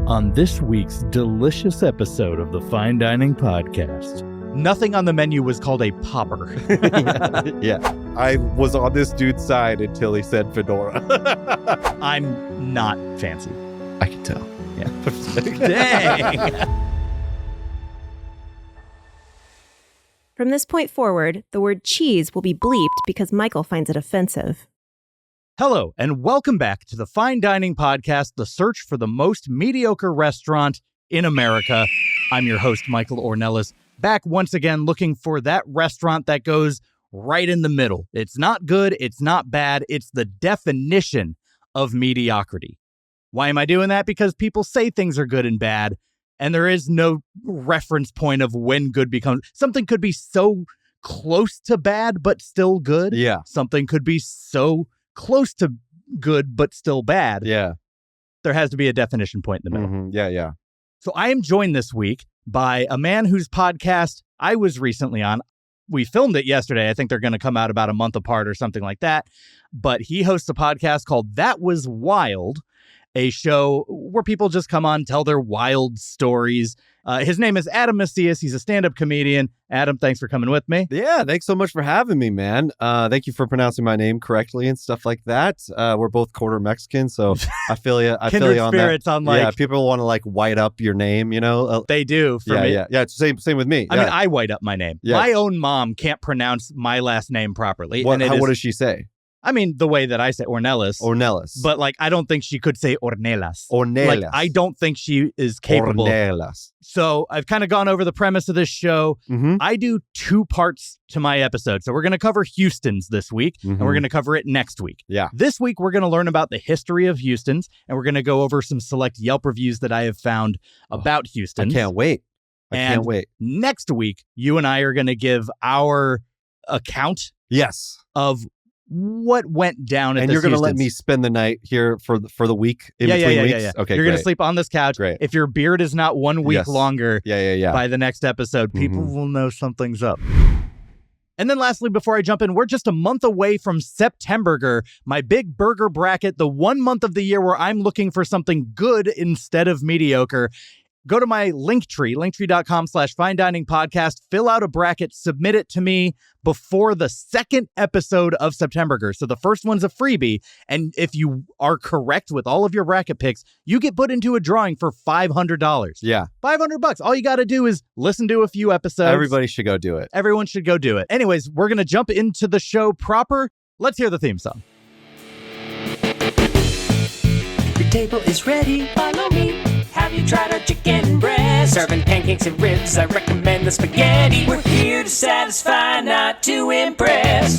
On this week's delicious episode of the Fine Dining Podcast, nothing on the menu was called a popper. Yeah. I was on this dude's side until he said fedora. I'm not fancy. I can tell. Yeah. Dang. From this point forward, the word cheese will be bleeped because Michael finds it offensive. Hello, and welcome back to the Fine Dining Podcast, the search for the most mediocre restaurant in America. I'm your host, Michael Ornelas, back once again looking for that restaurant that goes right in the middle. It's not good, it's not bad, it's the definition of mediocrity. Why am I doing that? Because people say things are good and bad, and there is no reference point of when good becomes. Something could be so close to bad, but still good. Yeah. Something could be so close to good, but still bad. Yeah. There has to be a definition point in the middle. Mm-hmm. Yeah. So I am joined this week by a man whose podcast I was recently on. We filmed it yesterday. I think they're going to come out about a month apart or something like that. But he hosts a podcast called That Was Wild, a show where people just come on, tell their wild stories. His name is Adam Macias. He's a stand-up comedian. Adam, thanks for coming with me. Yeah, thanks so much for having me, man. Thank you for pronouncing my name correctly and stuff like that. We're both quarter Mexican, so I feel you. I feel you on spirits that. On like, yeah, people want to like white up your name, you know. They do for me. Yeah. It's same with me. I mean, I white up my name. Yeah. My own mom can't pronounce my last name properly. What does she say? I mean, the way that I say Ornelas. But like, I don't think she could say Ornelas. Like, I don't think she is capable. Ornelas. So I've kind of gone over the premise of this show. Mm-hmm. I do 2 parts to my episode. So we're going to cover Hillstone's this week, and we're going to cover it next week. Yeah. This week, we're going to learn about the history of Hillstone's, and we're going to go over some select Yelp reviews that I have found about Hillstone's. I can't wait. Can't wait. Next week, you and I are going to give our account of what went down at this. And you're going to let Hillstone's. me spend the night here for the week in between weeks? Yeah. Okay, you're going to sleep on this couch. Great. If your beard is not 1 week longer yeah. by the next episode, people will know something's up. And then lastly, before I jump in, we're just a month away from Septemburger, my big burger bracket, the 1 month of the year where I'm looking for something good instead of mediocre. Go to my linktree.com/fine-dining-podcast, fill out a bracket, submit it to me before the second episode of Septemburger. So the first one's a freebie. And if you are correct with all of your bracket picks, you get put into a drawing for $500. Yeah. $500. All you got to do is listen to a few episodes. Everybody should go do it. Everyone should go do it. Anyways, we're going to jump into the show proper. Let's hear the theme song. Your table is ready, follow me. Have you tried our chicken breast? Serving pancakes and ribs, I recommend the spaghetti. We're here to satisfy, not to impress.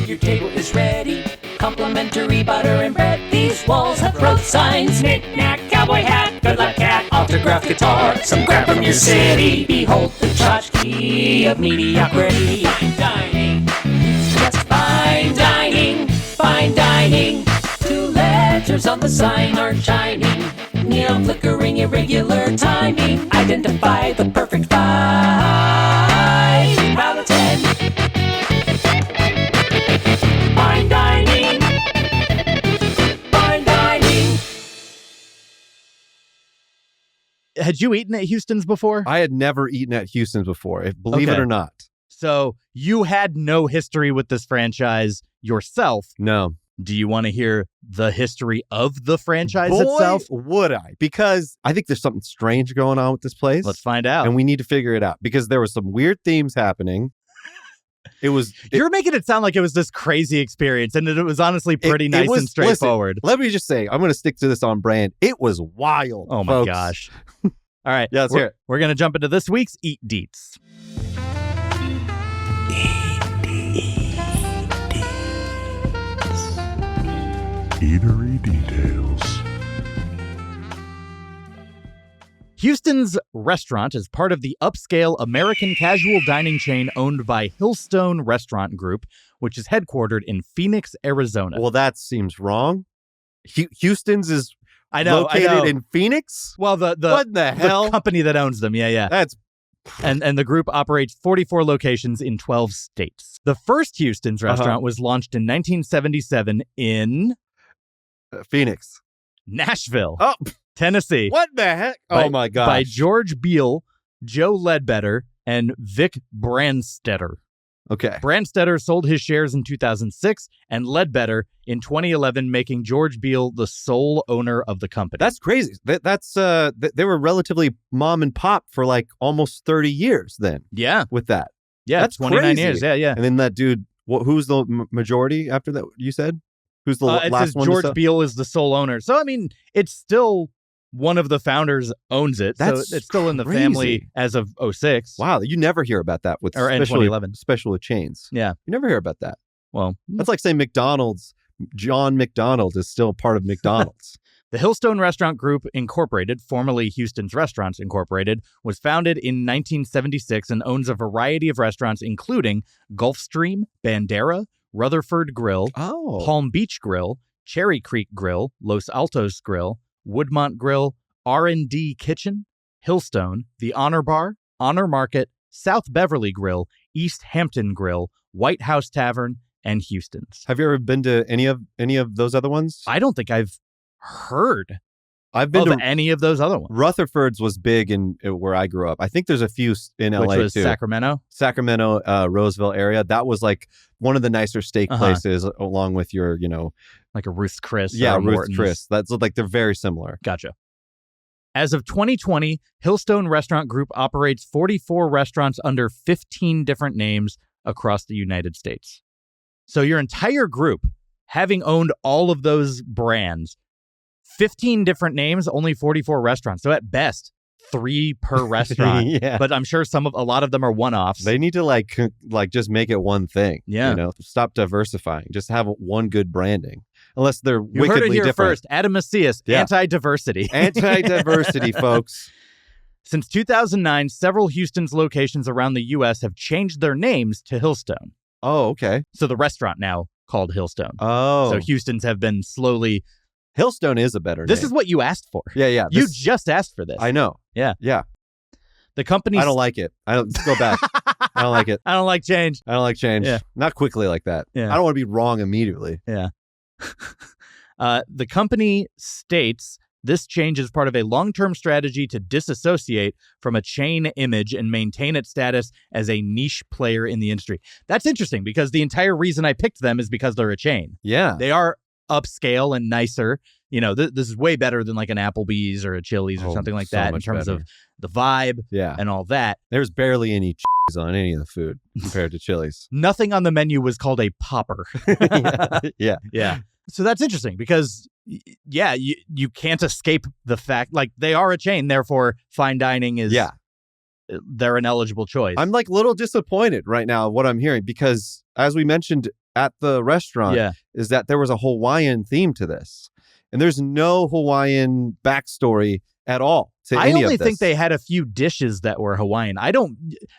Your table is ready, complimentary butter and bread. These walls have road signs, knick-knack, cowboy hat, good luck cat, autographed guitar, some crap from your city. Behold the tchotchke of mediocrity. Fine dining, just fine dining, fine dining. 2 letters on the sign are shining. Neon flickering, irregular timing. Identify the perfect 5 out of 10. Fine dining. Fine dining. Had you eaten at Hillstone's before? I had never eaten at Hillstone's before, believe it or not. So you had no history with this franchise yourself. No. Do you want to hear the history of the franchise itself? Would I? Because I think there's something strange going on with this place. Let's find out. And we need to figure it out because there was some weird themes happening. You're making it sound like it was this crazy experience, and it was honestly pretty nice and straightforward. Listen, let me just say, I'm going to stick to this on brand. It was wild. Oh my folks. Gosh. All right. Yeah, let's hear it. We're going to jump into this week's Eat Deets. Eatery details. Hillstone's restaurant is part of the upscale American casual dining chain owned by Hillstone Restaurant Group, which is headquartered in Phoenix, Arizona. Well, that seems wrong. Hillstone's is located in Phoenix? Well, what the hell? The company that owns them. Yeah. That's And the group operates 44 locations in 12 states. The first Hillstone's restaurant was launched in 1977 in Phoenix. Nashville. Oh, Tennessee. What the heck? Oh my gosh. By George Beale, Joe Ledbetter, and Vic Brandstetter. Okay. Brandstetter sold his shares in 2006 and Ledbetter in 2011, making George Beale the sole owner of the company. That's crazy. They were relatively mom and pop for like almost 30 years then. Yeah. With that. Yeah. That's 29 crazy. years. Yeah, yeah. And then that dude, who's the majority after that, you said? Who's the it last says one? George Beale is the sole owner. So, I mean, it's still one of the founders owns it. That's so it's still in the crazy. family as of 06. Wow. You never hear about that with Or in 2011. especially with chains. Yeah. You never hear about that. Well, That's like saying McDonald's, John McDonald is still part of McDonald's. the Hillstone Restaurant Group Incorporated, formerly Houston's Restaurants Incorporated, was founded in 1976 and owns a variety of restaurants, including Gulfstream, Bandera, Rutherford Grill, Palm Beach Grill, Cherry Creek Grill, Los Altos Grill, Woodmont Grill, R&D Kitchen, Hillstone, The Honor Bar, Honor Market, South Beverly Grill, East Hampton Grill, White House Tavern, and Houston's. Have you ever been to any of those other ones? I don't think I've heard I've been of to any of those other ones. Rutherford's was big in where I grew up. I think there's a few in LA Which was too. Sacramento, Roseville area. That was like one of the nicer steak places, along with your, like a Ruth's Chris. Yeah, or a Ruth's Morton's. Chris. That's like they're very similar. Gotcha. As of 2020, Hillstone Restaurant Group operates 44 restaurants under 15 different names across the United States. So your entire group, having owned all of those brands, 15 different names, only 44 restaurants. So at best, 3 per restaurant. Yeah. But I'm sure a lot of them are one-offs. They need to like just make it one thing. Yeah. Stop diversifying. Just have one good branding. Unless they're You wickedly heard it here different. first. Adam Macias, Yeah. anti-diversity. Anti-diversity, folks. Since 2009, several Houston's locations around the U.S. have changed their names to Hillstone. Oh, okay. So the restaurant now called Hillstone. Oh. So Houston's have been slowly... Hillstone is a better This name. is what you asked for. Yeah. You just asked for this. I know. Yeah. Yeah. The company... I don't like it. Let's go back. I don't like it. I don't like change. I don't like change. Yeah. Not quickly like that. Yeah. I don't want to be wrong immediately. Yeah. The company states this change is part of a long-term strategy to disassociate from a chain image and maintain its status as a niche player in the industry. That's interesting because the entire reason I picked them is because they're a chain. Yeah. They are upscale and nicer. This is way better than like an Applebee's or a Chili's or something like so that in much terms better. of the vibe and all that. There's barely any cheese on any of the food compared to Chili's. Nothing on the menu was called a popper. Yeah. Yeah. So that's interesting because, you can't escape the fact, like, they are a chain, therefore fine dining is, they're an eligible choice. I'm like a little disappointed right now what I'm hearing because as we mentioned at the restaurant is that there was a Hawaiian theme to this. And there's no Hawaiian backstory at all to any of this. I only think they had a few dishes that were Hawaiian.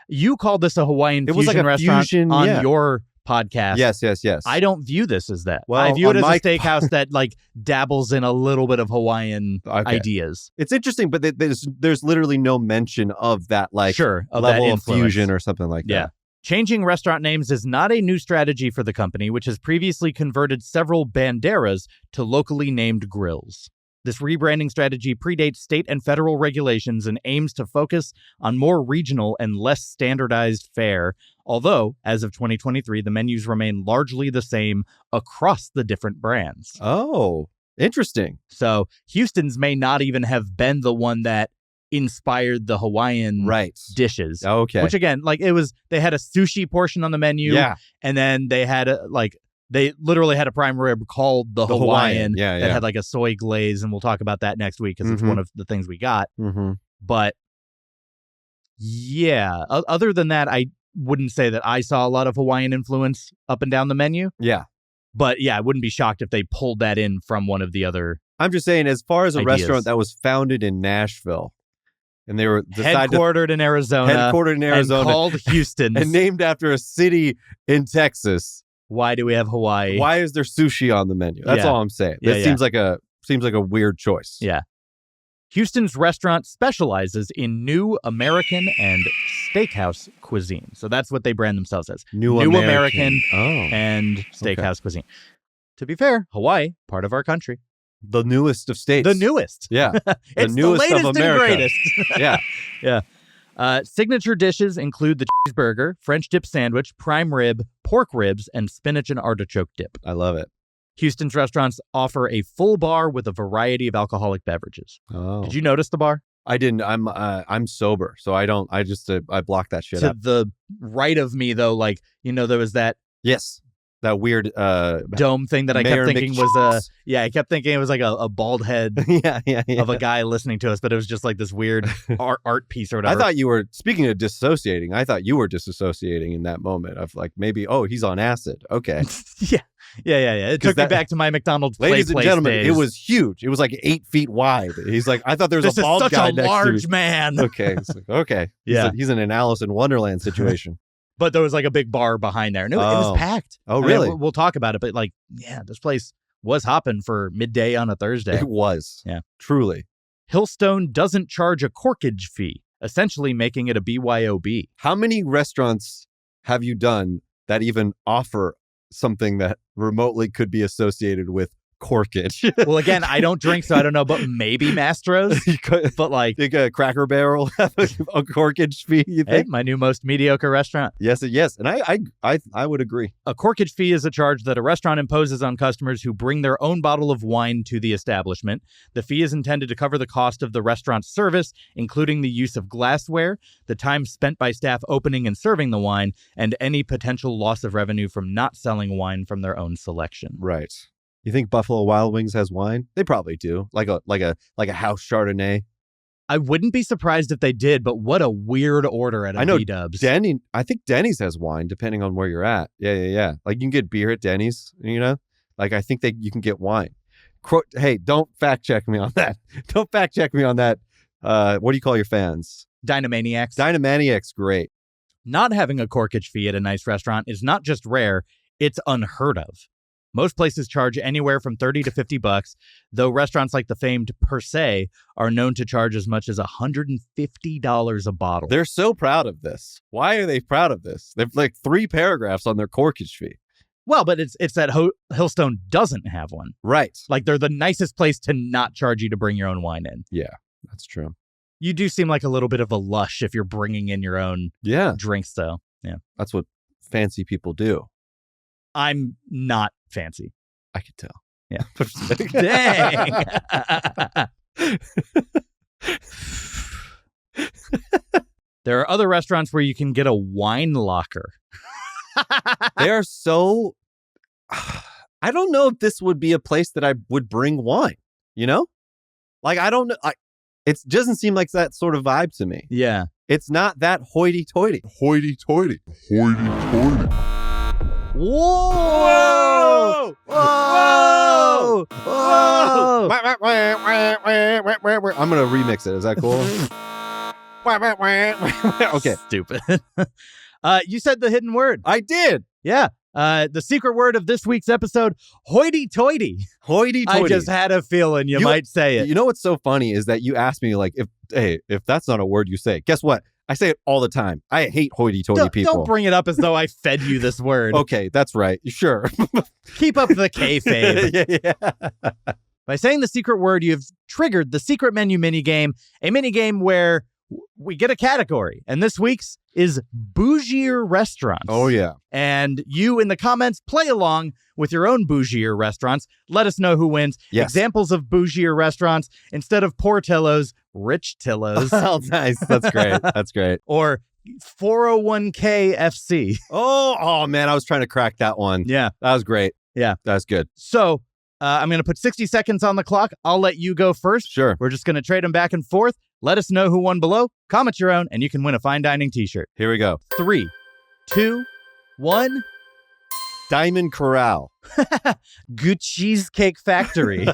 You called this a Hawaiian fusion like a restaurant fusion, on your podcast. Yes. I don't view this as that. Well, I view it on as a my steakhouse that like dabbles in a little bit of Hawaiian ideas. It's interesting, but there's literally no mention of that of level that of influence. fusion or something like that. Changing restaurant names is not a new strategy for the company, which has previously converted several banderas to locally named grills. This rebranding strategy predates state and federal regulations and aims to focus on more regional and less standardized fare, although, as of 2023, the menus remain largely the same across the different brands. Oh, interesting. So Houston's may not even have been the one that inspired the Hawaiian dishes. Okay. Which again, like they had a sushi portion on the menu. Yeah. And then they had they literally had a prime rib called the Hawaiian that had like a soy glaze. And we'll talk about that next week because it's one of the things we got. Mm-hmm. But other than that, I wouldn't say that I saw a lot of Hawaiian influence up and down the menu. Yeah. But I wouldn't be shocked if they pulled that in from one of the other. I'm just saying, as far as a ideas. restaurant that was founded in Nashville, and they were headquartered in Arizona, and called Houston, and named after a city in Texas. Why do we have Hawaii? Why is there sushi on the menu? That's all I'm saying. That seems like a weird choice. Yeah. Houston's restaurant specializes in new American and steakhouse cuisine. So that's what they brand themselves as. New American and steakhouse cuisine. To be fair, Hawaii, part of our country. The newest of states. The newest. Yeah. It's newest the latest of America. and greatest. Yeah. Yeah. Signature dishes include the cheeseburger, French dip sandwich, prime rib, pork ribs, and spinach and artichoke dip. I love it. Houston's restaurants offer a full bar with a variety of alcoholic beverages. Oh. Did you notice the bar? I didn't. I'm sober, so I don't. I just I block that shit To up. the right of me, though, like, there was that Yes, that weird dome thing that I Mayor kept thinking was I kept thinking it was like a bald head yeah. of a guy listening to us, but it was just like this weird art piece or whatever. I thought you were speaking of disassociating. I thought you were disassociating in that moment of like maybe he's on acid. Okay, yeah. It took me back to my McDonald's ladies and place gentlemen. days. It was huge. It was like 8 feet wide. He's like, I thought there was this a bald is such guy a next large to me. man. Okay, it's like, okay, Yeah. he's in an Alice in Wonderland situation. But there was like a big bar behind there. And it was packed. Oh, I mean, really? we'll talk about it, but like, yeah, this place was hopping for midday on a Thursday. It was. Yeah. Truly. Hillstone doesn't charge a corkage fee, essentially making it a BYOB. How many restaurants have you done that even offer something that remotely could be associated with corkage? Well, again, I don't drink, so I don't know, but maybe Mastro's. But like, think a Cracker Barrel have a corkage fee, you hey, think? my new most mediocre restaurant. Yes. And I would agree. A corkage fee is a charge that a restaurant imposes on customers who bring their own bottle of wine to the establishment. The fee is intended to cover the cost of the restaurant's service, including the use of glassware, the time spent by staff opening and serving the wine, and any potential loss of revenue from not selling wine from their own selection. Right. You think Buffalo Wild Wings has wine? They probably do. Like a house Chardonnay. I wouldn't be surprised if they did, but what a weird order at a I know B-dubs. I think Denny's has wine, depending on where you're at. Yeah. Like you can get beer at Denny's, Like I think you can get wine. Hey, don't fact check me on that. Don't fact check me on that. What do you call your fans? Dynamaniacs. Dynamaniacs, great. Not having a corkage fee at a nice restaurant is not just rare, it's unheard of. Most places charge anywhere from $30 to $50, though restaurants like the famed Per Se are known to charge as much as $150 a bottle. They're so proud of this. Why are they proud of this? They've like 3 paragraphs on their corkage fee. Well, but it's that Hillstone doesn't have one. Right. Like they're the nicest place to not charge you to bring your own wine in. Yeah, that's true. You do seem like a little bit of a lush if you're bringing in your own drinks, though. Yeah, that's what fancy people do. I'm not fancy. I could tell. Yeah. Dang. There are other restaurants where you can get a wine locker. They are so... I don't know if this would be a place that I would bring wine, Like, I don't know. It doesn't seem like that sort of vibe to me. Yeah. It's not that hoity-toity. Hoity-toity. Hoity-toity. Whoa! Whoa! Whoa! I'm going to remix it. Is that cool? Okay. Stupid. You said the hidden word. I did. Yeah. The secret word of this week's episode, hoity-toity. Hoity-toity. I just had a feeling you might say it. You know what's so funny is that you asked me, like, if that's not a word you say, guess what? I say it all the time. I hate hoity-toity people. Don't bring it up as though I fed you this word. Okay, that's right. Sure. Keep up the kayfabe. Yeah. By saying the secret word, you've triggered the secret menu minigame, a minigame where we get a category. And this week's is Bougier restaurants. Oh, yeah. And you in the comments play along with your own Bougier restaurants. Let us know who wins. Yes. Examples of Bougier restaurants instead of Portillo's, Rich Tillo's. Oh, nice. That's great. That's great. Or 401k FC. Oh, man. I was trying to crack that one. Yeah. That was great. Yeah. That's good. So I'm going to put 60 seconds on the clock. I'll let you go first. Sure. We're just going to trade them back and forth. Let us know who won below. Comment your own, and you can win a fine dining t-shirt. Here we go. 3, 2, 1. Diamond Corral. Good Cheesecake Factory.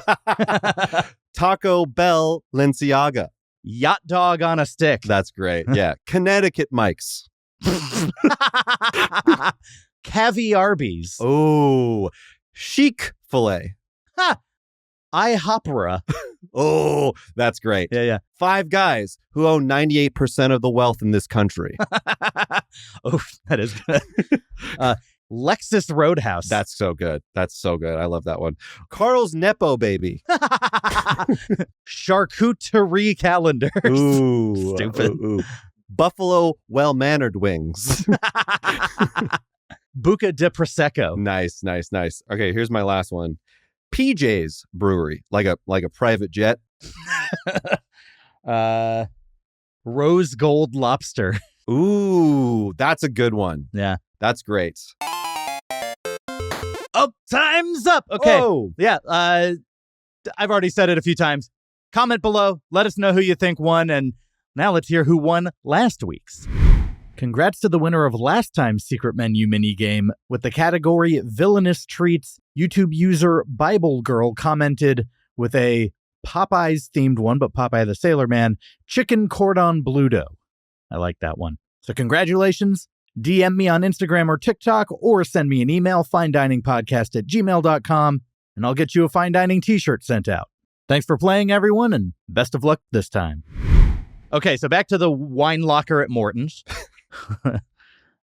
Taco Bell Lenciaga. Yacht Dog on a Stick. That's great. Yeah. Connecticut Mike's. Caviarby's. Oh, Chic Filet. IHOPera. Oh, that's great. Yeah. 5 guys who own 98% of the wealth in this country. Oh, that is good. Lexus Roadhouse. That's so good. That's so good. I love that one. Carl's Nepo Baby. Charcuterie calendars. Ooh. Stupid. Ooh. Buffalo Well-Mannered Wings. Buca de Prosecco. Nice. Okay, here's my last one. PJ's Brewery, like a private jet. Rose Gold Lobster. Ooh, that's a good one. Yeah. That's great. Oh, time's up. Okay. Oh. Yeah. I've already said it a few times. Comment below. Let us know who you think won. And now let's hear who won last week's. Congrats to the winner of last time's Secret Menu minigame. With the category Villainous Treats, YouTube user Bible Girl commented with a Popeyes-themed one, but Popeye the Sailor Man, chicken cordon bleu dough. I like that one. So congratulations. DM me on Instagram or TikTok, or send me an email, finediningpodcast@gmail.com, and I'll get you a Fine Dining t-shirt sent out. Thanks for playing, everyone, and best of luck this time. Okay, so back to the wine locker at Morton's.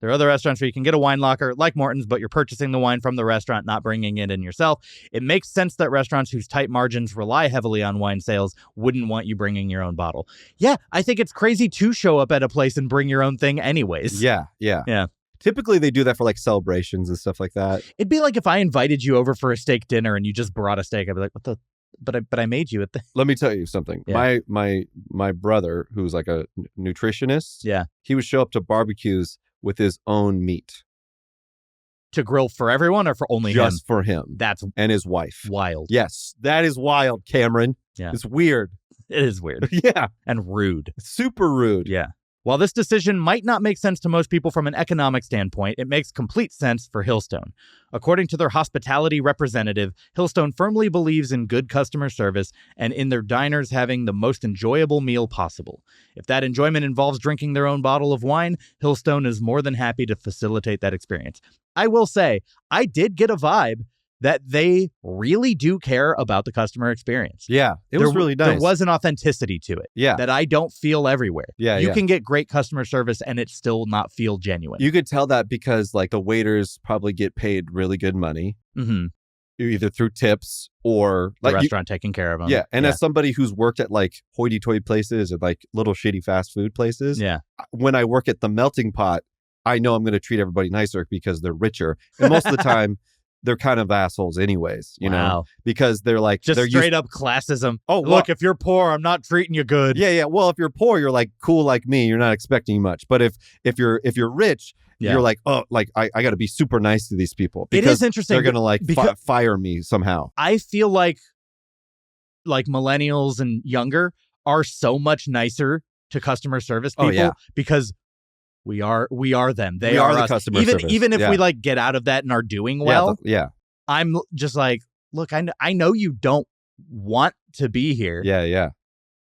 There are other restaurants where you can get a wine locker like Morton's, but you're purchasing the wine from the restaurant, not bringing it in yourself. It makes sense that restaurants whose tight margins rely heavily on wine sales wouldn't want you bringing your own bottle. Yeah, I think it's crazy to show up at a place and bring your own thing anyways. Yeah. Typically, they do that for like celebrations and stuff like that. It'd be like if I invited you over for a steak dinner and you just brought a steak. I'd be like, what the? But I made you at the. Let me tell you something. Yeah. My brother, who's like a nutritionist, yeah, he would show up to barbecues with his own meat to grill for everyone or for only him. Just for him. That's and his wife. Wild. Yes, that is wild, Cameron. Yeah, it's weird. It is weird. Yeah, and rude. Super rude. Yeah. While this decision might not make sense to most people from an economic standpoint, it makes complete sense for Hillstone. According to their hospitality representative, Hillstone firmly believes in good customer service and in their diners having the most enjoyable meal possible. If that enjoyment involves drinking their own bottle of wine, Hillstone is more than happy to facilitate that experience. I will say, I did get a vibe that they really do care about the customer experience. Yeah, it was really nice. There was an authenticity to it. Yeah. That I don't feel everywhere. Yeah, you can get great customer service and it still not feel genuine. You could tell that because like the waiters probably get paid really good money, either through tips or the like restaurant taking care of them. Yeah, and as somebody who's worked at like hoity-toity places or like little shitty fast food places, when I work at the Melting Pot, I know I'm going to treat everybody nicer because they're richer, and most of the time. They're kind of assholes anyways, you know, because they're like they're straight up classism. Oh, well, look, if you're poor, I'm not treating you good. Yeah. Well, if you're poor, you're like cool like me. You're not expecting much. But if you're rich, you're like, oh, like I got to be super nice to these people. Because it is interesting. They're going to like fire me somehow. I feel like millennials and younger are so much nicer to customer service people because we are them. They are the us. Customer service. Even if we like get out of that and are doing well. Yeah. I'm just like, look, I know you don't want to be here. Yeah.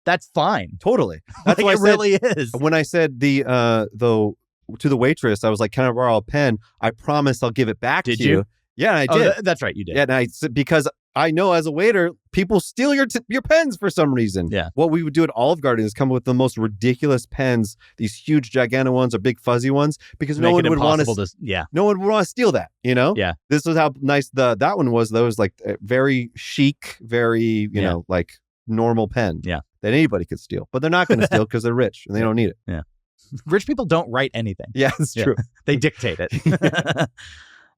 That's fine. Totally. That's like what it really is. When I said to the waitress, I was like, can I borrow a pen? I promise I'll give it back to you. Did you? Yeah, I did. That's right, you did. Yeah, and because I know as a waiter, people steal your pens for some reason. Yeah. What we would do at Olive Garden is come up with the most ridiculous pens, these huge, gigantic ones or big fuzzy ones, because no one would want to steal that, you know? Yeah. This is how nice that one was. That was like a very chic, very, you know, like normal pen. Yeah. That anybody could steal. But they're not going to steal because they're rich and they don't need it. Yeah. Rich people don't write anything. Yeah, it's true. They dictate it.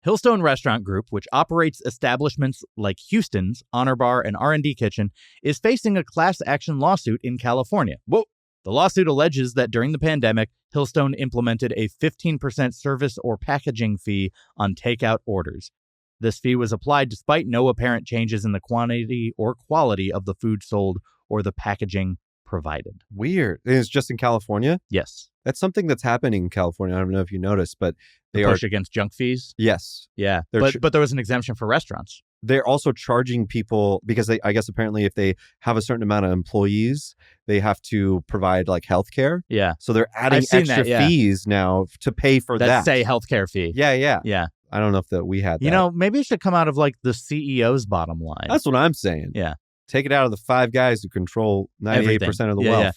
Hillstone Restaurant Group, which operates establishments like Houston's, Honor Bar, and R&D Kitchen, is facing a class action lawsuit in California. Whoa. The lawsuit alleges that during the pandemic, Hillstone implemented a 15% service or packaging fee on takeout orders. This fee was applied despite no apparent changes in the quantity or quality of the food sold or the packaging provided. Weird. It's just in California? Yes. That's something that's happening in California. I don't know if you noticed, but they push against junk fees? Yes. Yeah. But there was an exemption for restaurants. They're also charging people because I guess apparently if they have a certain amount of employees, they have to provide like healthcare. Yeah. So they're adding extra fees now to pay for that. Say healthcare fee. Yeah. Yeah. I don't know if we had that. You know, maybe it should come out of like the CEO's bottom line. That's what I'm saying. Yeah. Take it out of the five guys who control 98% of the wealth. Yeah.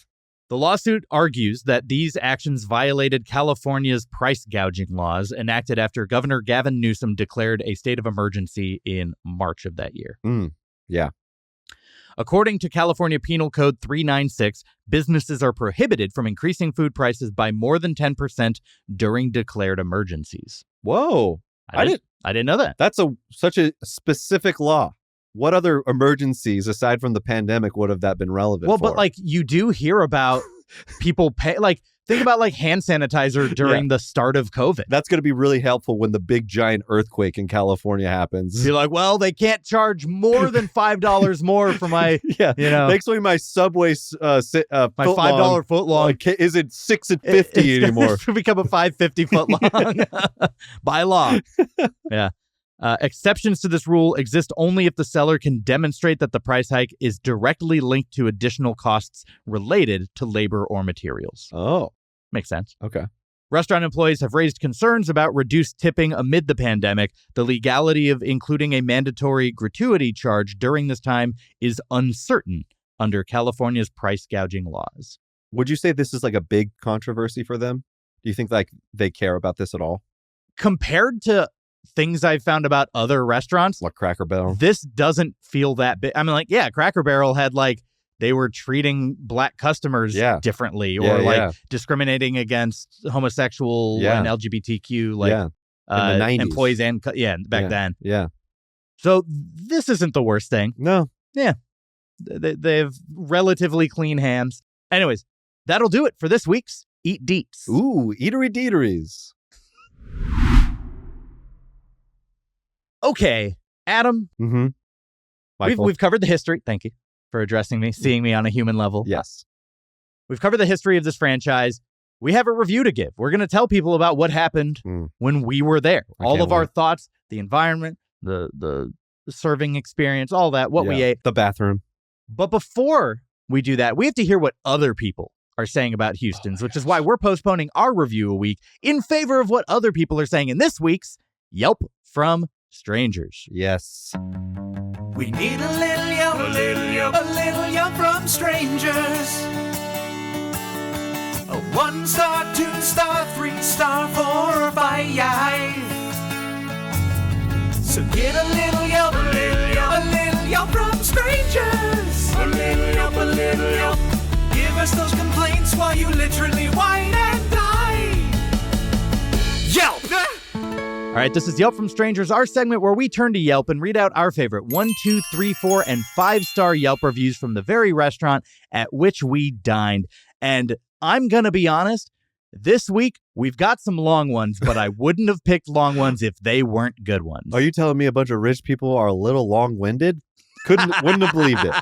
The lawsuit argues that these actions violated California's price-gouging laws enacted after Governor Gavin Newsom declared a state of emergency in March of that year. Yeah. According to California Penal Code 396, businesses are prohibited from increasing food prices by more than 10% during declared emergencies. Whoa. I didn't know that. That's such a specific law. What other emergencies aside from the pandemic would have that been relevant for? But like you do hear about people pay, like think about like hand sanitizer during the start of COVID. That's going to be really helpful when the big giant earthquake in California happens. You're like, well, they can't charge more than $5 more for my, Next week my Subway my $5 foot long isn't $6.50 anymore. It's going to become a $5.50 foot long by law. Yeah. Exceptions to this rule exist only if the seller can demonstrate that the price hike is directly linked to additional costs related to labor or materials. Oh. Makes sense. Okay. Restaurant employees have raised concerns about reduced tipping amid the pandemic. The legality of including a mandatory gratuity charge during this time is uncertain under California's price gouging laws. Would you say this is like a big controversy for them? Do you think like they care about this at all? Compared to things I've found about other restaurants, like Cracker Barrel, this doesn't feel that big. I mean, like, yeah, Cracker Barrel had like they were treating black customers differently or discriminating against homosexual and LGBTQ in the 90s. Employees and back then. Yeah. So this isn't the worst thing. No. Yeah. They have relatively clean hands. Anyways, that'll do it for this week's Eat Deets. Ooh, eatery deeteries. Okay, Adam. Mm-hmm. We've covered the history. Thank you for addressing me, seeing me on a human level. Yes. We've covered the history of this franchise. We have a review to give. We're going to tell people about what happened when we were there. All of our thoughts, the environment, the serving experience, all that, what we ate. The bathroom. But before we do that, we have to hear what other people are saying about Hillstone's, which is why we're postponing our review a week in favor of what other people are saying in this week's Yelp from Strangers. Yes. We need a little Yelp, a little Yelp from strangers. A 1-star, 2-star, 3-star, 4 or 5. So get a little Yelp, a little Yelp from strangers. A little Yelp. Give us those complaints while you literally whine and die. Yelp! All right, this is Yelp from Strangers, our segment where we turn to Yelp and read out our favorite 1, 2, 3, 4, and 5-star Yelp reviews from the very restaurant at which we dined. And I'm going to be honest, this week we've got some long ones, but I wouldn't have picked long ones if they weren't good ones. Are you telling me a bunch of rich people are a little long-winded? Wouldn't have believed it.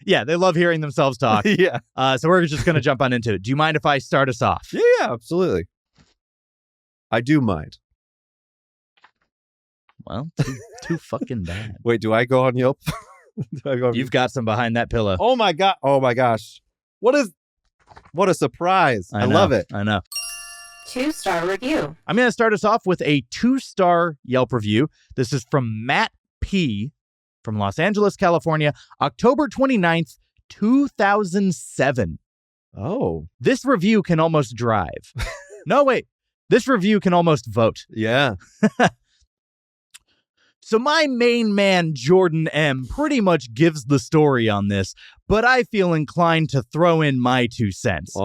Yeah, they love hearing themselves talk. Yeah. So we're just going to jump on into it. Do you mind if I start us off? Yeah, absolutely. I do mind. Well, too fucking bad. Wait, do I go on Yelp? You've got some behind that pillow. Oh my God. Oh my gosh. What a surprise. I love it. I know. 2-star review. I'm going to start us off with a 2-star Yelp review. This is from Matt P. from Los Angeles, California, October 29th, 2007. Oh. This review can almost drive. No, wait. This review can almost vote. Yeah. So my main man, Jordan M., pretty much gives the story on this, but I feel inclined to throw in my 2 cents.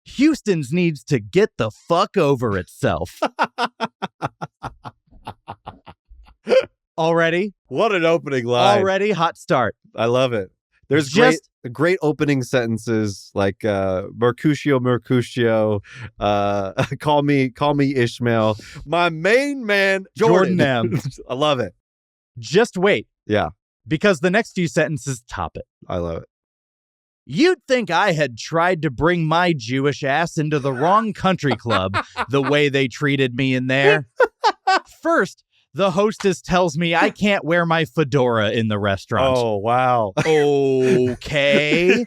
Hillstone's needs to get the fuck over itself. Already? What an opening line. Already hot start. I love it. There's great opening sentences like Mercutio, call me Ishmael. My main man, Jordan M. I love it. Just wait. Yeah. Because the next few sentences top it. I love it. You'd think I had tried to bring my Jewish ass into the wrong country club the way they treated me in there. First, The hostess tells me I can't wear my fedora in the restaurant. Oh, wow. Okay.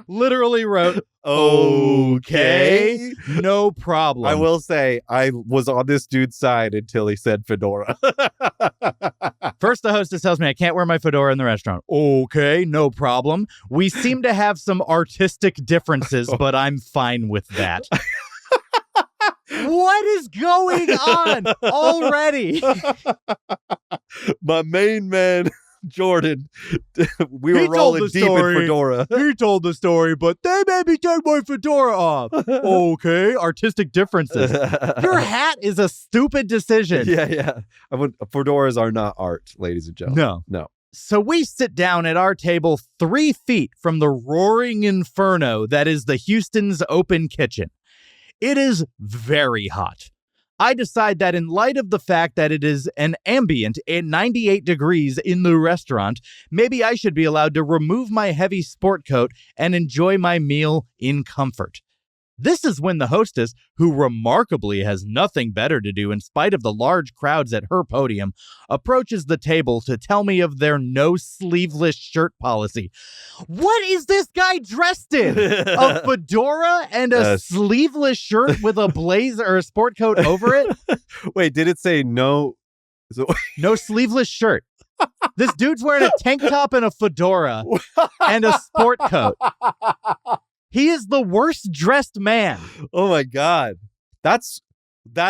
Literally wrote, okay, no problem. I will say I was on this dude's side until he said fedora. First, the hostess tells me I can't wear my fedora in the restaurant. Okay, no problem. We seem to have some artistic differences, but I'm fine with that. What is going on already? My main man, Jordan, we were rolling deep in fedora. He told the story, but they made me take my fedora off. Okay, artistic differences. Your hat is a stupid decision. Yeah. Fedoras are not art, ladies and gentlemen. No. So we sit down at our table 3 feet from the roaring inferno that is the Hillstone's open kitchen. It is very hot. I decide that in light of the fact that it is an ambient at 98 degrees in the restaurant, maybe I should be allowed to remove my heavy sport coat and enjoy my meal in comfort. This is when the hostess, who remarkably has nothing better to do in spite of the large crowds at her podium, approaches the table to tell me of their no sleeveless shirt policy. What is this guy dressed in? A fedora and a sleeveless shirt with a blazer or a sport coat over it? Wait, did it say no? No sleeveless shirt. This dude's wearing a tank top and a fedora and a sport coat. He is the worst dressed man. Oh my God. That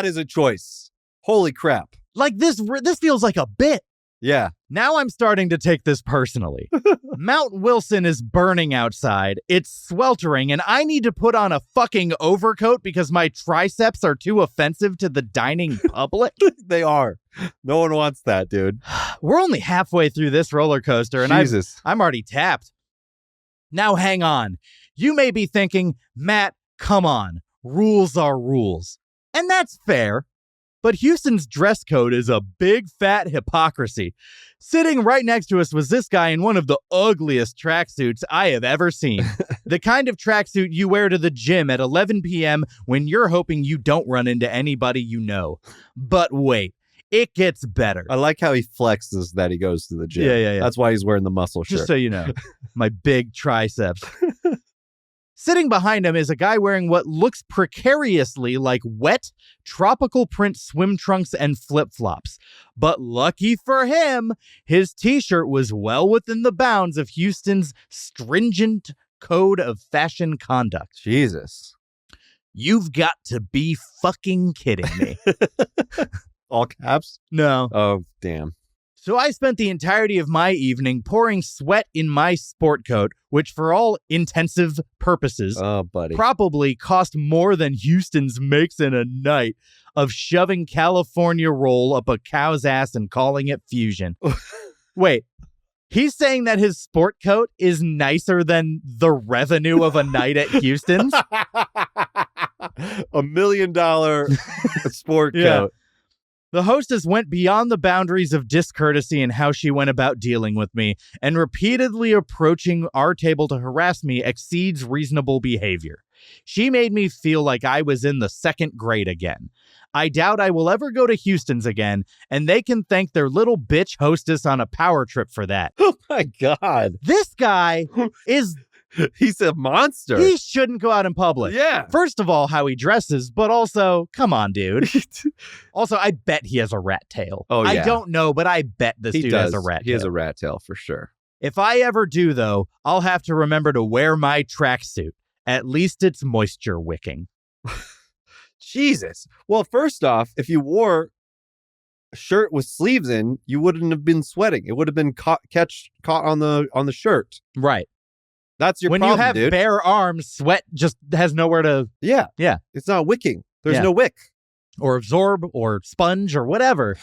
is a choice. Holy crap. Like this feels like a bit. Yeah. Now I'm starting to take this personally. Mount Wilson is burning outside. It's sweltering, and I need to put on a fucking overcoat because my triceps are too offensive to the dining public. They are. No one wants that, dude. We're only halfway through this roller coaster, and I'm already tapped. Now hang on. You may be thinking, Matt, come on. Rules are rules. And that's fair. But Hillstone's dress code is a big fat hypocrisy. Sitting right next to us was this guy in one of the ugliest tracksuits I have ever seen. The kind of tracksuit you wear to the gym at 11 p.m. when you're hoping you don't run into anybody you know. But wait, it gets better. I like how he flexes that he goes to the gym. Yeah. That's why he's wearing the muscle shirt. Just so you know, my big triceps. Sitting behind him is a guy wearing what looks precariously like wet, tropical print swim trunks and flip-flops. But lucky for him, his t-shirt was well within the bounds of Hillstone's stringent code of fashion conduct. Jesus. You've got to be fucking kidding me. All caps? No. Oh, damn. So I spent the entirety of my evening pouring sweat in my sport coat, which for all intensive purposes, probably cost more than Hillstone's makes in a night of shoving California roll up a cow's ass and calling it fusion. Wait, he's saying that his sport coat is nicer than the revenue of a night at Hillstone's? $1 million sport coat. The hostess went beyond the boundaries of discourtesy in how she went about dealing with me, and repeatedly approaching our table to harass me exceeds reasonable behavior. She made me feel like I was in the 2nd grade again. I doubt I will ever go to Hillstone's again, and they can thank their little bitch hostess on a power trip for that. Oh my God. This guy is... He's a monster. He shouldn't go out in public. Yeah. First of all, how he dresses, but also, come on, dude. Also, I bet he has a rat tail. Oh, yeah. I don't know, but I bet this dude has a rat tail. He has a rat tail for sure. If I ever do, though, I'll have to remember to wear my tracksuit. At least it's moisture wicking. Jesus. Well, first off, if you wore a shirt with sleeves in, you wouldn't have been sweating. It would have been caught on the shirt. Right. That's your when problem, you have dude. bare arms, sweat just has nowhere to... Yeah. Yeah. It's not wicking. There's no wick. Or absorb or sponge or whatever.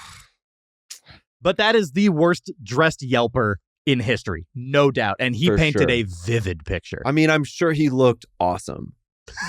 But that is the worst dressed Yelper in history. No doubt. And he painted a vivid picture. I mean, I'm sure he looked awesome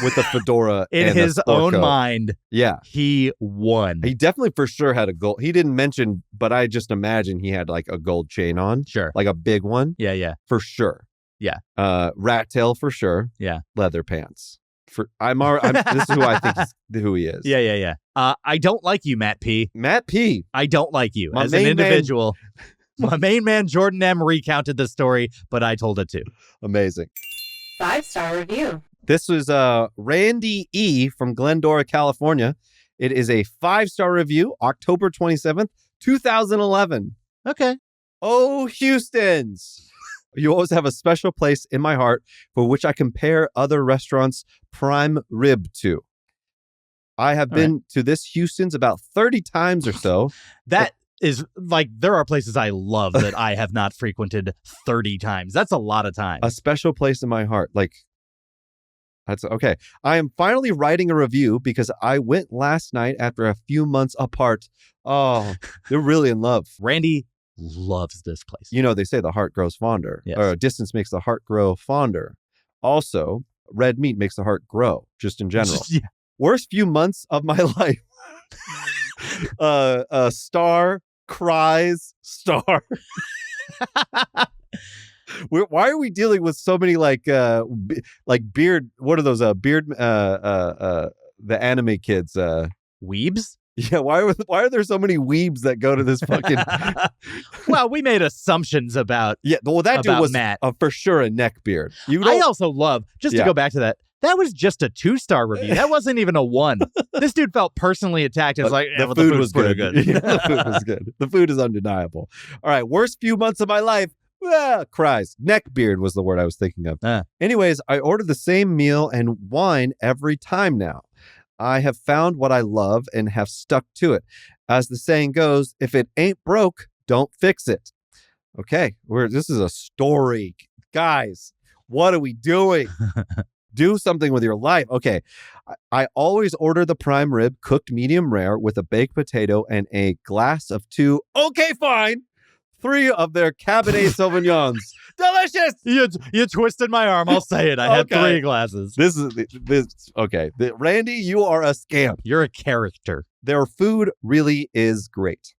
with the fedora in and his own mind. Yeah. He won. He definitely for sure had a gold. He didn't mention, but I just imagine he had like a gold chain on. Sure. Like a big one. Yeah. For sure. Yeah. Rat tail for sure. Yeah. Leather pants This is who I think who he is. Yeah. I don't like you, Matt P. Matt P. I don't like you My as an main individual. My main man, Jordan M., recounted the story, but I told it too. Amazing. 5-star review. This was Randy E. from Glendora, California. It is a 5-star review, October 27th, 2011. Okay. Oh, Houston's. You always have a special place in my heart for which I compare other restaurants' prime rib to. I have been to this Houston's about 30 times or so. That is like, there are places I love that I have not frequented 30 times. That's a lot of time. A special place in my heart. Like, that's okay. I am finally writing a review because I went last night after a few months apart. Oh, they're really in love. Randy loves this place. You know, they say the heart grows fonder. Yes. Or distance makes the heart grow fonder. Also, red meat makes the heart grow, just in general. Yeah. Worst few months of my life. Star cries star. Why are we dealing with so many like beard? What are those beard? The anime kids. Weebs? Yeah. Why are there so many weebs that go to this fucking? Well, we made assumptions about. Yeah. Well, that dude was Matt. For sure a neck beard. I also love to go back to that. That was just a 2-star review. That wasn't even a 1. This dude felt personally attacked. It was like, the food was pretty good. Yeah, the food was good. The food is undeniable. All right. Worst few months of my life. Cries. Neckbeard was the word I was thinking of. Anyways, I order the same meal and wine every time now. I have found what I love and have stuck to it. As the saying goes, if it ain't broke, don't fix it. Okay. This is a story. Guys, what are we doing? Do something with your life. Okay. I always order the prime rib cooked medium rare with a baked potato and a glass of 2. Okay, fine. 3 of their Cabernet Sauvignons. Delicious. You twisted my arm. I'll say it. I had 3 glasses. This okay. Randy, you are a scamp. You're a character. Their food really is great.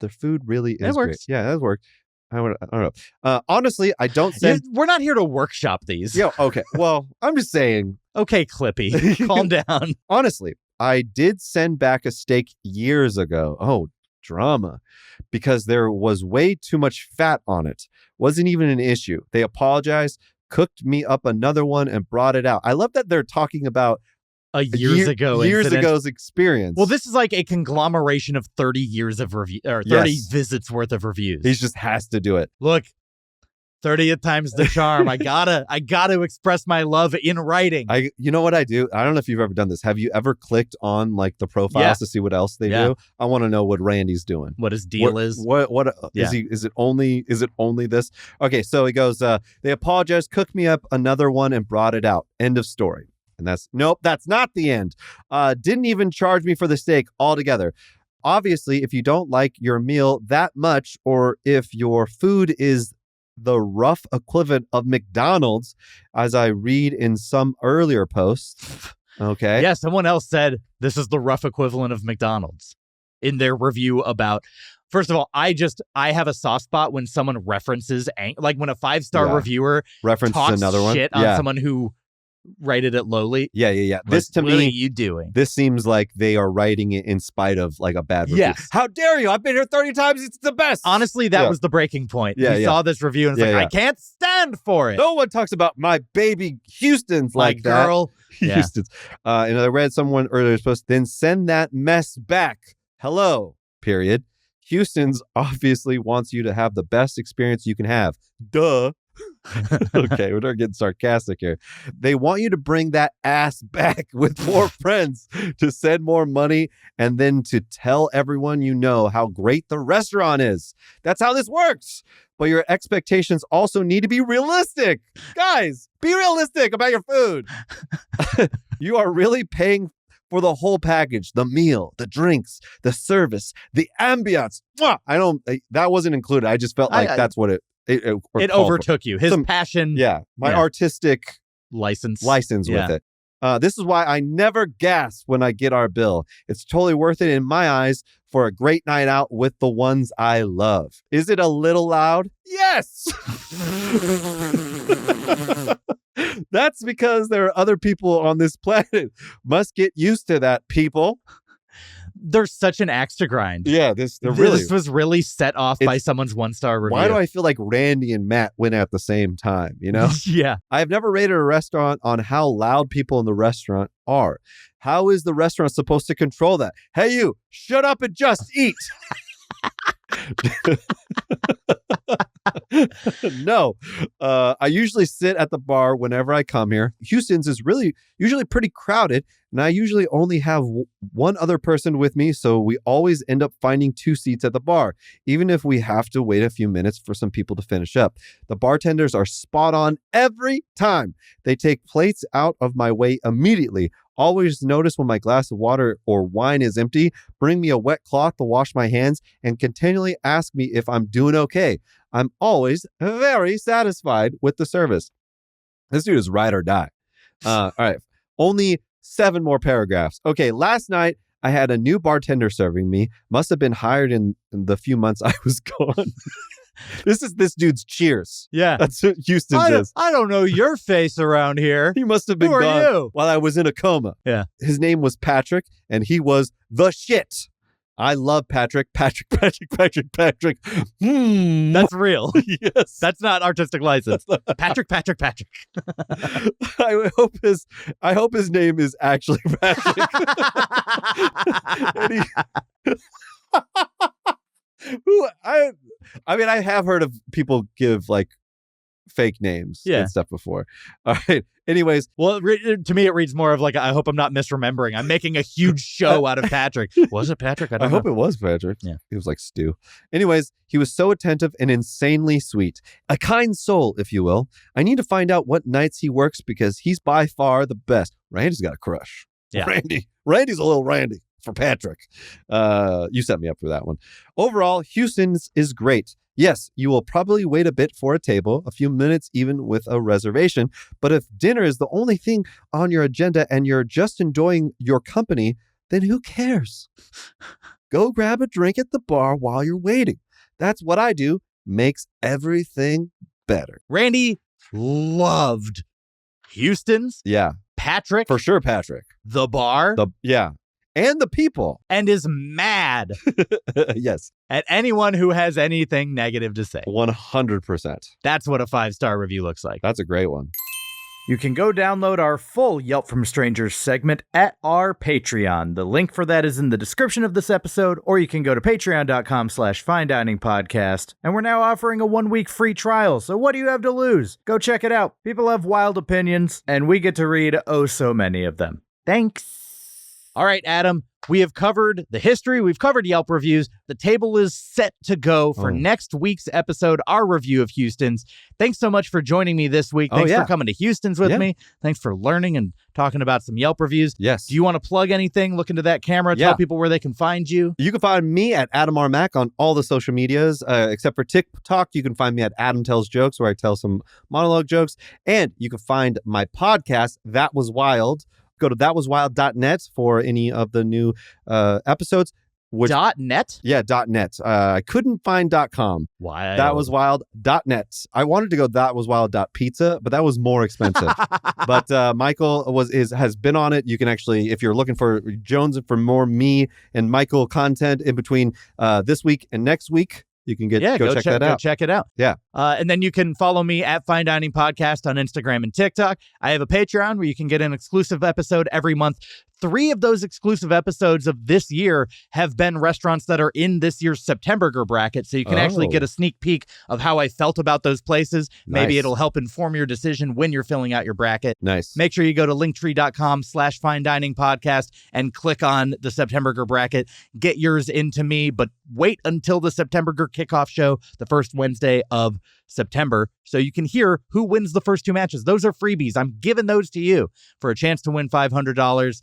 The food really is great. Yeah, that worked. I don't know. Honestly, I don't send. We're not here to workshop these. Yeah. Okay. Well, I'm just saying. Okay, Clippy, calm down. Honestly, I did send back a steak years ago. Oh, drama. Because there was way too much fat on it. Wasn't even an issue. They apologized, cooked me up another one, and brought it out. I love that they're talking about years ago's experience. Well, this is like a conglomeration of 30 years of review or 30 visits worth of reviews. He just has to do it. Look, 30th time's the charm. I gotta express my love in writing. You know what I do? I don't know if you've ever done this. Have you ever clicked on like the profiles to see what else they do? I want to know what Randy's doing. What his deal is. What is he? Is it only this? Okay, so he goes, they apologized, cooked me up another one and brought it out. End of story. And that's not the end. Didn't even charge me for the steak altogether. Obviously, if you don't like your meal that much, or if your food is the rough equivalent of McDonald's, as I read in some earlier posts. Okay. Yeah, someone else said this is the rough equivalent of McDonald's in their review about. First of all, I have a soft spot when someone references, like when a 5-star reviewer references talks another one shit on someone who rated it lowly. Yeah. This to me, what are you doing? This seems like they are writing it in spite of like a bad review. Yes. How dare you? I've been here 30 times. It's the best. Honestly, that was the breaking point. He saw this review and was like, I can't stand for it. No one talks about my baby Houston's like that. Girl. Houston's. And I read someone earlier supposed to then send that mess back. Hello, period. Houston's obviously wants you to have the best experience you can have. Duh. Okay, we're getting sarcastic here. They want you to bring that ass back with more friends, to send more money, and then to tell everyone you know how great the restaurant is. That's how this works. But your expectations also need to be realistic. Guys, be realistic about your food. You are really paying for the whole package, the meal, the drinks, the service, the ambiance. That wasn't included. I just felt like that's what it overtook you. His passion. Yeah. My artistic license with it. This is why I never gasp when I get our bill. It's totally worth it in my eyes for a great night out with the ones I love. Is it a little loud? Yes. That's because there are other people on this planet. Must get used to that, people. There's such an axe to grind. Yeah, this was really set off by someone's 1-star review. Why do I feel like Randy and Matt went at the same time, you know? Yeah. I have never rated a restaurant on how loud people in the restaurant are. How is the restaurant supposed to control that? Hey, you, shut up and just eat. No. I usually sit at the bar whenever I come here. Houston's is usually pretty crowded, and I usually only have one other person with me, so we always end up finding 2 seats at the bar, even if we have to wait a few minutes for some people to finish up. The bartenders are spot on every time. They take plates out of my way immediately. Always notice when my glass of water or wine is empty, bring me a wet cloth to wash my hands, and continually ask me if I'm doing okay. I'm always very satisfied with the service. This dude is ride or die. All right. Only 7 more paragraphs. Okay. Last night, I had a new bartender serving me. Must have been hired in the few months I was gone. This is this dude's Cheers. Yeah. That's what Houston's is. I don't know your face around here. He must have been gone while I was in a coma. Yeah. His name was Patrick, and he was the shit. I love Patrick. Patrick. That's real. Yes. That's not artistic license. Patrick. I hope his name is actually Patrick. I mean, I have heard of people give like fake names and stuff before. All right. Anyways. Well, to me, it reads more of like, I hope I'm not misremembering. I'm making a huge show out of Patrick. Was it Patrick? I hope it was Patrick. Yeah. He was like Stu. Anyways, he was so attentive and insanely sweet. A kind soul, if you will. I need to find out what nights he works because he's by far the best. Randy's got a crush. Yeah. Randy's a little Randy for Patrick. You set me up for that one. Overall, Houston's is great. Yes, you will probably wait a bit for a table, a few minutes even with a reservation. But if dinner is the only thing on your agenda and you're just enjoying your company, then who cares? Go grab a drink at the bar while you're waiting. That's what I do. Makes everything better. Randy loved Houston's. Yeah. Patrick. For sure, Patrick. The bar. And the people. And is mad. Yes. At anyone who has anything negative to say. 100%. That's what a 5-star review looks like. That's a great one. You can go download our full Yelp from Strangers segment at our Patreon. The link for that is in the description of this episode, or you can go to patreon.com/finediningpodcast. And we're now offering a 1-week free trial, so what do you have to lose? Go check it out. People have wild opinions, and we get to read oh so many of them. Thanks. All right, Adam, we have covered the history. We've covered Yelp reviews. The table is set to go for next week's episode, our review of Houston's. Thanks so much for joining me this week. Thanks for coming to Houston's with me. Thanks for learning and talking about some Yelp reviews. Yes. Do you want to plug anything? Look into that camera. Tell people where they can find you. You can find me at Adam R. Mac on all the social medias, except for TikTok. You can find me at Adam Tells Jokes, where I tell some monologue jokes. And you can find my podcast, That Was Wild. Go to thatwaswild.net for any of the new episodes. .net? Yeah, .net. I couldn't find .com. Why? Thatwaswild.net. I wanted to go thatwaswild.pizza, but that was more expensive. But Michael has been on it. You can actually, if you're looking for Jones and for more me and Michael content in between this week and next week, you can go check that out. Go check it out. Yeah. And then you can follow me at Fine Dining Podcast on Instagram and TikTok. I have a Patreon where you can get an exclusive episode every month. 3 of those exclusive episodes of this year have been restaurants that are in this year's Septemburger bracket. So you can actually get a sneak peek of how I felt about those places. Maybe it'll help inform your decision when you're filling out your bracket. Nice. Make sure you go to linktree.com/Fine Dining Podcast and click on the Septemburger bracket. Get yours into me, but wait until the Septemburger kickoff show, the first Wednesday of September, so you can hear who wins the first 2 matches. Those are freebies. I'm giving those to you for a chance to win $500.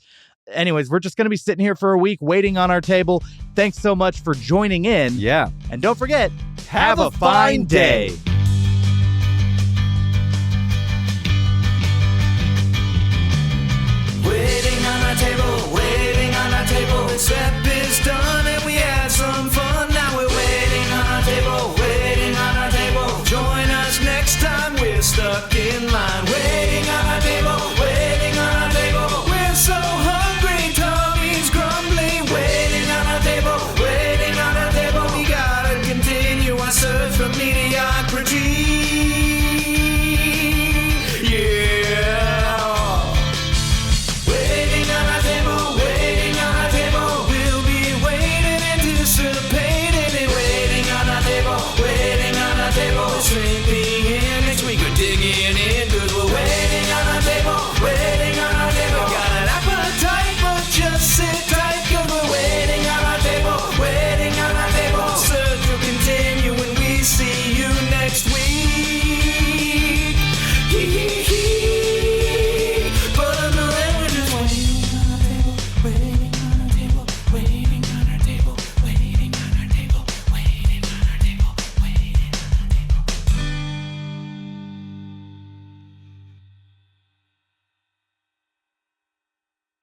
Anyways, we're just going to be sitting here for a week waiting on our table. Thanks so much for joining in. Yeah. And don't forget, have a fine day. Waiting on our table, the step is done and we had some fun. Now we're waiting on our table. Join us next time, we're stuck in line. Waiting on our table.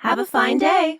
Have a fine day.